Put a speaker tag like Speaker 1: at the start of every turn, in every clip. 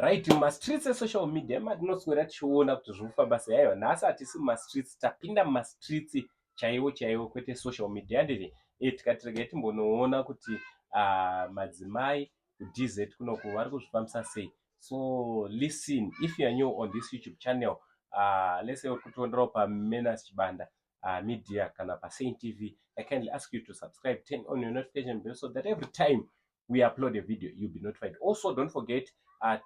Speaker 1: Right, mumastreets esocial media matinoswera tichiona kuti zvinofamba sei. Aiwa, nhasi hatisi mumastreets, tapinda mumastreets chaiwo kwete social media. Handiti tikati regai timbonoona kuti madzimai kuDZ kunoku vari kuzvifambisa sei. So listen, if you are new on this YouTube channel, let's say uri kutionderawo paMenas Chibanda media kana paSaint TV, I kindly ask you to subscribe, turn on your notification bell so that every time we upload a video you'll be notified. Also, don't forget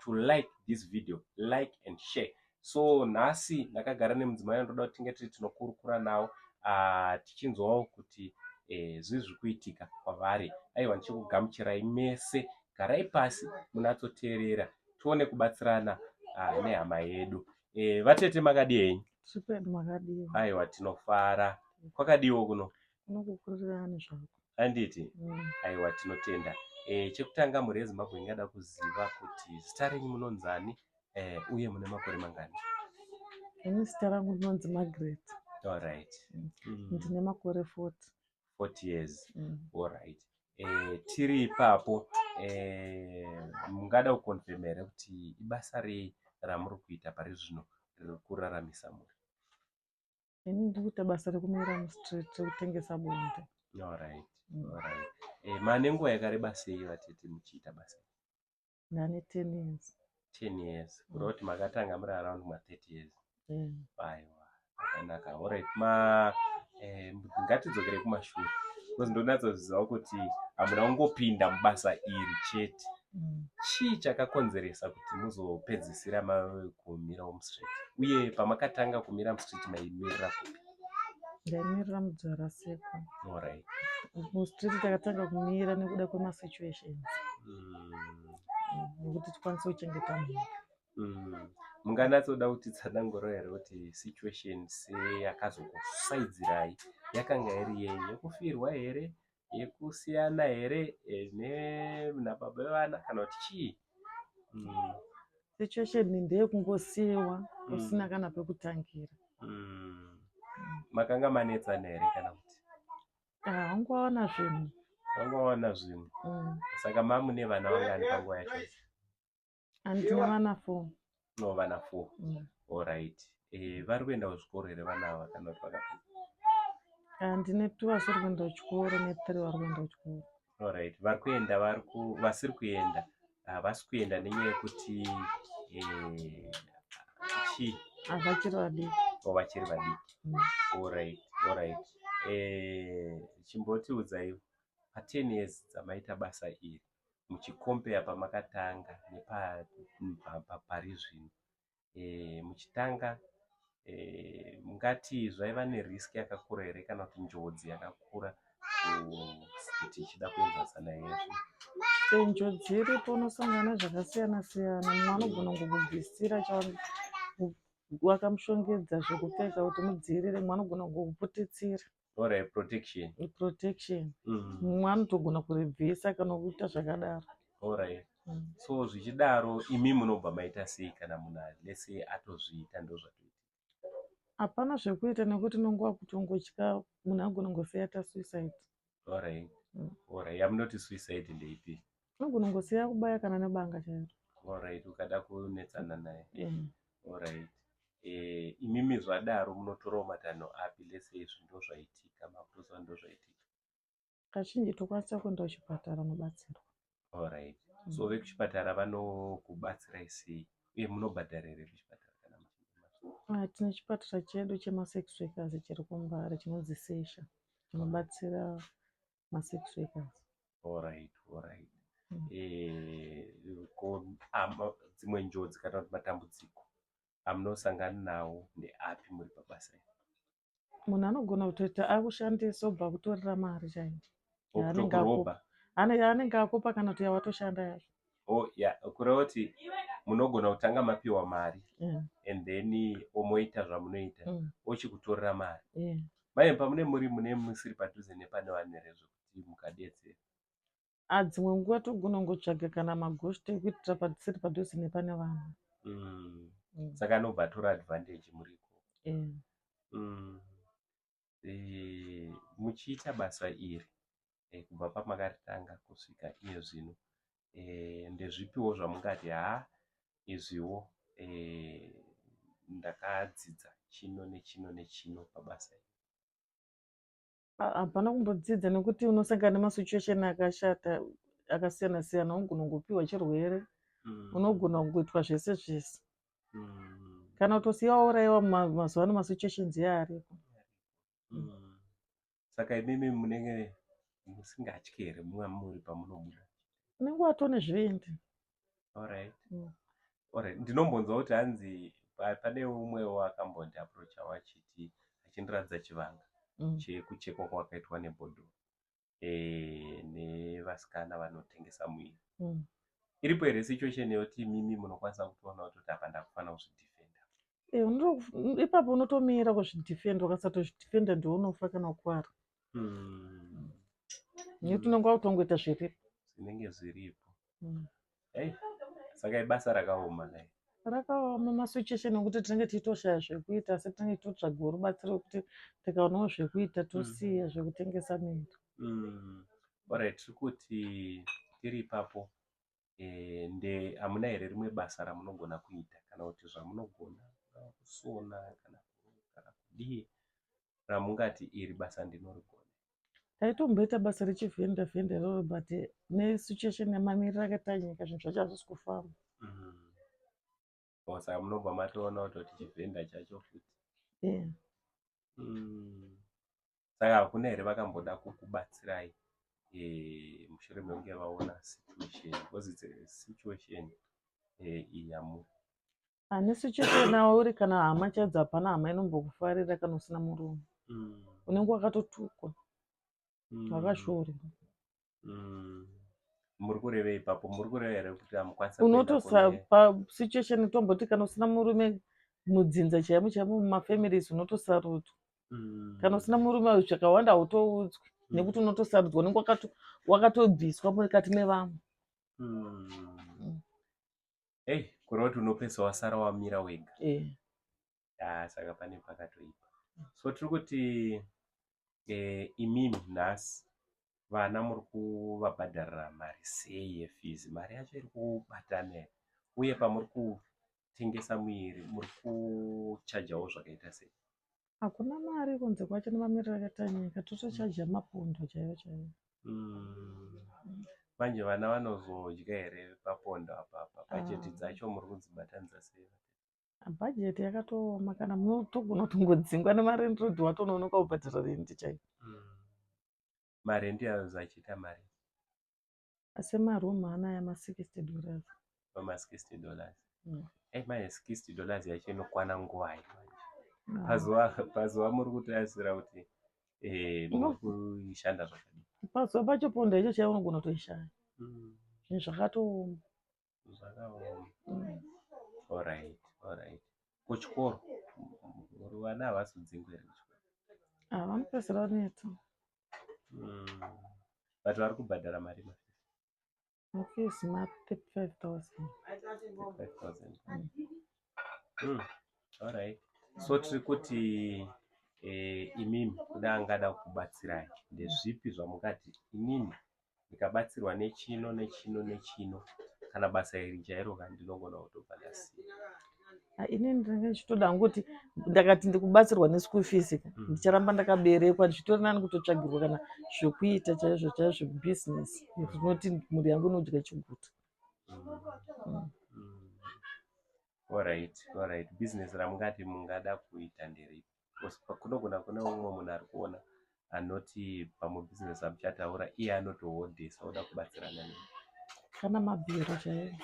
Speaker 1: to like this video, like and share. So nhasi ndakagara nemudzimai andoda kuti tinge tiri tinokurukura nawo tichinzwawo kuti zviri kuitika kwavari. Aiwa, ndichikugamuchirai mese, garai pasi munatsoteerera tione kubatsirana nehama yedu. Vatete makadii henyu?
Speaker 2: Super makadii.
Speaker 1: Aiwa, tinofara. Kwakadiwo kuno?
Speaker 2: Unokukururirani zvako.
Speaker 1: Handiti? Aiwa, tinotenda. Chekutanga muri weZimbabwe ingada kuziva kuti zita renyu munonzani uye mune makore mangani?
Speaker 2: Ini zita rangu rinonzi Margaret.
Speaker 1: All right.
Speaker 2: Ndine makore 40.
Speaker 1: 40 years. All right. Tiri ipapo mungada kukonfirmera kuti ibasa rei ramuri kuita pari zvino riri kuraramisa muri?
Speaker 2: Ini ndiri kuita basa rekumira mustreet rekutengesa bonde.
Speaker 1: All right. All right. Mane nguva yakareba sei vatete muchiita basa?
Speaker 2: Ndane 10 years.
Speaker 1: 10 years. Kureva kuti makatanga muri around 30 years. Aiwa, zvakanaka. All right. Ngatidzokere kumashure. Because ndonatsoziva kuti hamuna kungopinda mubasa iri chete. Chii chakakonzeresa kuti muzopedzisira mave kumira mustreet? Uye pamakatanga kumira mustreet maimirira kupi?
Speaker 2: Ndaimirira muDZIVARASEKWA.
Speaker 1: All right.
Speaker 2: Mustreet takatanga kumira nekuda kwemasituations. Nekuti tikwanise kuchengeta mhuri.
Speaker 1: Munganatsoda kuti tsananguro here kuti situation yakazosaidzirai yakanga iri yei? Yekufirwa here? Yekusiyana here nababa vevana kana kuti chii?
Speaker 2: Situation ndeyekungosiyiwa kusina kana pekutangira.
Speaker 1: Makanga manetsana here kana kuti?
Speaker 2: Hangowana zvinhu.
Speaker 1: Hangowana zvinhu. Saka mamune vana vangani panguva yacho?
Speaker 2: Handine vana 4.
Speaker 1: No, vana 4. All right. Vari kuenda kuzvikoro here vana ava kana kuti vakapedza?
Speaker 2: Ndine 2 vasiri kuenda kuchikoro ne3 vari kuenda kuchikoro.
Speaker 1: All right. Vari kuenda vasiri kuenda havasi kuenda nenyaya yekuti chii?
Speaker 2: Vachiri vadiki.
Speaker 1: Vachiri vadiki. All right. All right. Chimbotiudzai pa10 years dzamaita basa iri muchikompea pamakatanga nepari zvino. Muchitanga mungati zvaiva neriski yakakura here kana kuti njodzi yakakura kuti ichida kuenzasana here?
Speaker 2: Njodzi iripo, unosangana zvakasiyana siyana. Mumwe anogona kukubvisira wakamushongedza zvekupfeka kuti mudzivirire, mumwe anogona kukuputitsira.
Speaker 1: All right, protection.
Speaker 2: Mumwe anotogona kuribvisa kana kuita zvakadaro.
Speaker 1: All right. So zvichidaro imi munobva maita sei kana munhu lese atozviita ndozvatoita?
Speaker 2: Hapana zvekuita nekuti nonguva kutongotya, munhu agona kungosiya ta suicide.
Speaker 1: All right. All right. Yamunoti suicide ndeipi?
Speaker 2: Unogona kungosiya kubaya kana nebanga chairo.
Speaker 1: All right. Ukada kunetsana naye. All right. Imimi zvadaro munotorawo matanho api lese izvi ndozvaitika makutoziva ndozvaitika?
Speaker 2: Kazhinji tokwanisa kuenda kuchipatara unobatsirwa.
Speaker 1: All right. So vekuchipatara vanokubatsirai sei uye munobhadhara here kuchipatara kana
Speaker 2: tine chipatara chedu chemasex workers chiri kuMbare chinonzi Sesha chinobatsira masex workers.
Speaker 1: All right. All right. Dzimwe njodzi kana kuti matambudziko amunosangana nawo ndeapi muri pabasa iri?
Speaker 2: Munhu anogona kutoita akushandisa obva kutorera mari chaiyo anenge akopa kana kuti yawatoshanda yacho.
Speaker 1: Kureva kuti munogona kutanga mapiwa mari and then omoita zvamunoita ochikutorera mari. Mai pamune muri musiri padhuze nepane vanhu here zvokuti mukadetsera?
Speaker 2: Dzimwe nguva togona kungotsvaga kana maghosti ekuitira patisiri padhuze nepane vanhu.
Speaker 1: Saka anobva tora advantage muriko. Muchiita basa iri kubva pamakaritanga kusvika iye zvino ndezvipiwo zvamungati izviwo ndakadzidza chino nechino nechino pabasa.
Speaker 2: Hapana kumbodzidza nekuti unosangana nemasituation akashata akasiyana siyana, unogona kungopiwa chirwere, unogona kungoitwa zvese zvese. Kana kutosiya waurayiwa mazuva ano masituations yaariko.
Speaker 1: Saka imimi munenge musingatyi here muri pamunobuda?
Speaker 2: Unenge watone zviindi.
Speaker 1: Alright. Ndinombonzwa kuti hanzi pane umwewo akambonti approacha wachiti achindiradza chivanga chekuchekwa kwakaitwa nebhodhoro nevasikana vanotengesa muiri. Iripo here situation yekuti mimi munokwanisa kutoona kuti apa ndakufana kuzvidhifenda?
Speaker 2: Ipapo unotomira kuzvidhifenda, ukasatozvidhifenda ndounofa kana kukwara. Nekuti unenge wakutongoita zviripo
Speaker 1: zvinenge zviripo. Saka ibasa rakaoma dai.
Speaker 2: Rakaoma masituation ekuti tinenge tichitoshaya zvekuita, asi tinenge tichitotsvaga rubatsiro rwekuti tikaonawo zvekuita tosiya zvekutengesa miri.
Speaker 1: Alright, tiri kuti tiri ipapo hamuna here rimwe basa ramunogona kuita kana kuti zvamunogona kusona kana kudii ramungati iri basa ndinorigona?
Speaker 2: Taitomboita basa rechivhenda vhenda iroro, but nesituation yamamiriro akaita nyika zvinhu zvacho hazvisi kufamba.
Speaker 1: Saka munobva matoona kuti chivhenda chacho futi. Saka hakuna here vakamboda kukubatsirai mushure mekunge vaona situation, because it's a situation iyi yamuri?
Speaker 2: Nesituation auri kana hama chadza, hapana hama inombokufarira kana usina murume. Unenge wakatotukwa, wakashorwa.
Speaker 1: Muri kurevei ipapo? Muri kureva here kuti hamukwanisa
Speaker 2: pasituation tomboti kana usina murume mudzinza chaimo chaimo mumafamilies unotosarudzwa. Kana usina murume zvakawanda hautoudzwi nekuti unotosarudzwa, unenge wakatobviswa mukati mevamwe.
Speaker 1: Kureva kuti unopesa wasara wamira wega. Saka pane pakatoipa. So tiri kuti imimi nhasi vana muri kuvabhadharira mari sei yefees? Mari yacho iri kubatana here? Uye pamuri kutengesa muiri muri kuchajawo zvakaita sei?
Speaker 2: Hakuna mari kunze kwacho nemamiriro akaita nyika, totochaja mapondo chaivo chaivo.
Speaker 1: Manje vana vanozodya here papondo apapa? Bhajeti dzacho muri kudzibatanidza sei?
Speaker 2: Bhajeti yakatooma, kana munotogona kutongodzingwa nemarendirodi watononoka kubhadhara rendi chaivo.
Speaker 1: Marendi ayo achiita mari?
Speaker 2: Semarumu anaya $60.
Speaker 1: $60. Manje $60 yacho inokwana nguwai? Pazuva muri kutarasira kuti muri kuishanda zvakadii?
Speaker 2: Pazuva pacho pondo yacho chaivo unogona kutoishaya. Zvinhu zvakatooma.
Speaker 1: Alright. Kuchikoro vana havasi kudzingwa here kuchikoro?
Speaker 2: Vanopedzisira vaneta.
Speaker 1: But vari kubhadhara mari mafees?
Speaker 2: Mafees $35,000.
Speaker 1: Alright. So tiri kuti imimi kuda angada kubatsirai, ndezvipi zvamungati inini ndikabatsirwa nechino nechino nechino kana basa iri chairo ndinogona kutobva ndasiya?
Speaker 2: Inini ndinenge ndichitoda kuti ndakati ndikubatsirwa neschool fees ndicharamba ndakaberekwa, ndichitori nani kutotsvagirwa kana zvekuita chaizvo chaizvo zvebusiness zvinoti mhuri yangu inodya chiguta.
Speaker 1: Alright. Business ramungati mungada kuita nderipi? Kunogona kuna umwe munhu ari kuona anoti pamwe business amuchataura iye anotohodhesa oda kubatsirana nemi.
Speaker 2: Kana mabhero chaivo.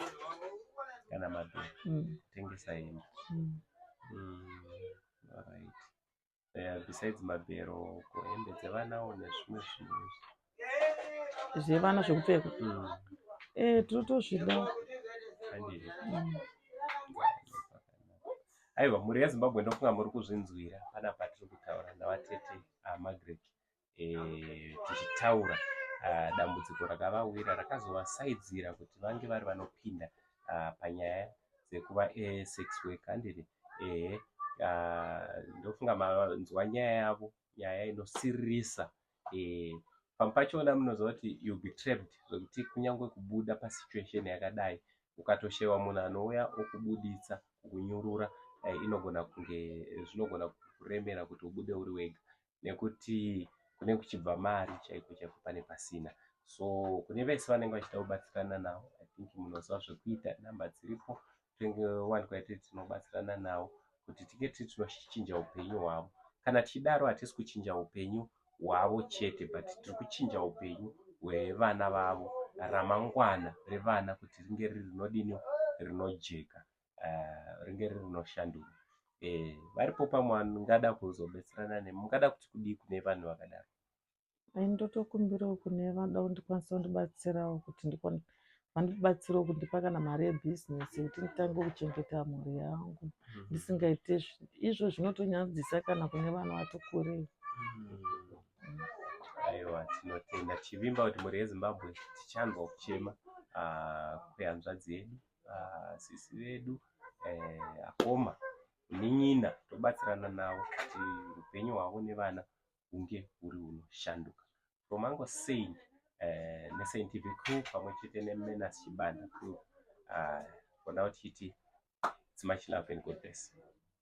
Speaker 1: Kana mabhero tengesa hembe. Alright. Besides mabhero hembe dzevanawo nezvimwe zvinhu
Speaker 2: zvevana zvekupfeka tinotozvida.
Speaker 1: Aiwa, mhuri yeZimbabwe ndofunga muri kuzvinzwira panapa tiri kutaura navatete Margaret tichitaura dambudziko rakavawira rakazovasaidzira kuti vange vari vanopinda panyaya dzekuva sex worker ndiri. Ndofunga manzwa nyaya yavo, nyaya inosiririsa. Pamwe pachona munoziva kuti you'll be trapped, zvokuti kunyange kubuda pasituation yakadai ukatoshewa munhu anouya okubuditsa kunyurura, inogona kunge zvinogona kuremera kuti ubude uri wega, nekuti kune kuchibva mari chaiko chaiko pane pasina. So kune vese vanenge vachida kubatsirana navo, I think munoziva zvekuita, namba dziripo wanikwa tinobatsirana navo kuti tiketi tinochinja upenyu hwavo. Kana tichidaro hatisi kuchinja upenyu hwavo chete, but tiri kuchinja upenyu hwevana vavo, ramangwana revana kuti ringe riri rinodini, rinojeka, ringe riri rinoshanduka. Varipo pamwe vangada kuzobetserana nemi, mungada kuti kudii kune vanhu vakadaro?
Speaker 2: Ndotokumbirawo kune vanoda kundikwanisa kundibatsirawo kuti vandibatsirawo kundipa kana mari yebhizinesi kuti nditange kuchengeta mhuri yangu ndisingaite izvo zvinotonyadzisa kana kune vanhu vati kurei.
Speaker 1: Aiwa, tinotenda tichivimba kuti mhuri yeZimbabwe tichanzwa kuchema kwehanzvadzi yedu, sisi vedu, akoma nenyina, tobatsirana navo kuti upenyu hwavo nevana hunge huri hunoshanduka. From Mango Saint neScientific Crew pamwe chete neMenas Chibanda Crew, for now tichiti it's much love and God bless.